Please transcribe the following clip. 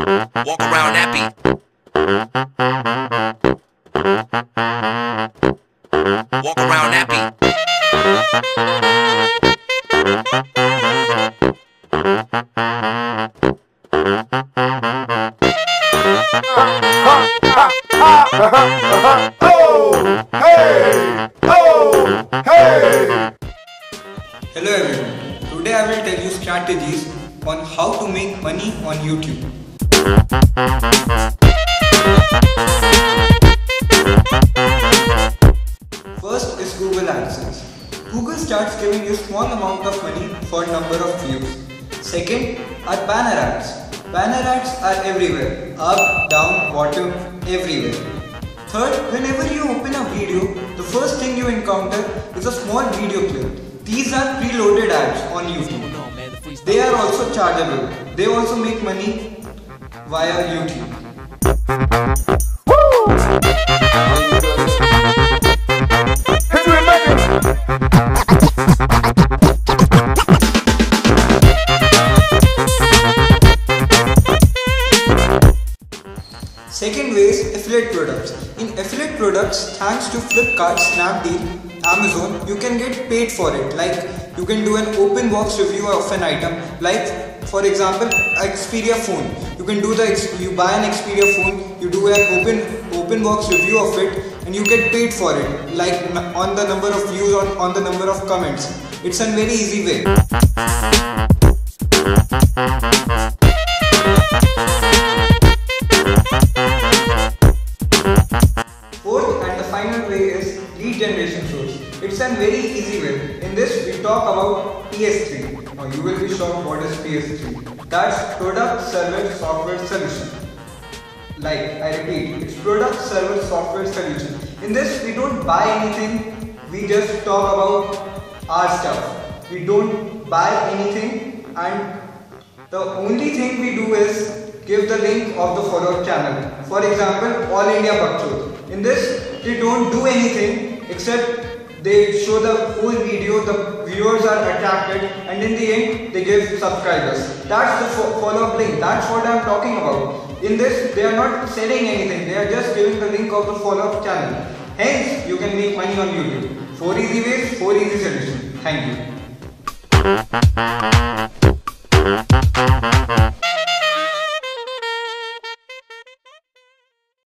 Walk around that beat. Walk around that beat. Oh, hey, oh, hey. Hello everyone, today I will tell you strategies on how to make money on YouTube. First is Google AdSense. Google starts giving you small amount of money for number of views. Second are banner ads. Banner ads are everywhere, up, down, bottom, everywhere. Third, whenever you open a video, the first thing you encounter is a small video clip. These are preloaded ads on YouTube. They are also chargeable. They also make money via YouTube. Second way is affiliate products. In affiliate products, thanks to Flipkart, Snapdeal, Amazon, you can get paid for it. Like you can do an open box review of an item. Like for example, Xperia phone. You can do you buy an Xperia phone, you do an open box review of it, and you get paid for it. Like on the number of views, on the number of comments. It's a very easy way. Fourth and the final way is lead generation source. It's a very easy way. In this we talk about PS3. Now you will be shocked what is PS3. That's Product Server Software Solution. Like I repeat, it's Product Server Software Solution. In this we don't buy anything, we just talk about our stuff. We don't buy anything, and the only thing we do is give the link of the follow-up channel. For example, All India Bakchod. In this, they don't do anything except they show the whole video, the viewers are attracted, and in the end, they give subscribers. That's the follow-up link. That's what I'm talking about. In this, they are not selling anything. They are just giving the link of the follow-up channel. Hence, you can make money on YouTube. 4 easy ways, 4 easy solutions. Thank you.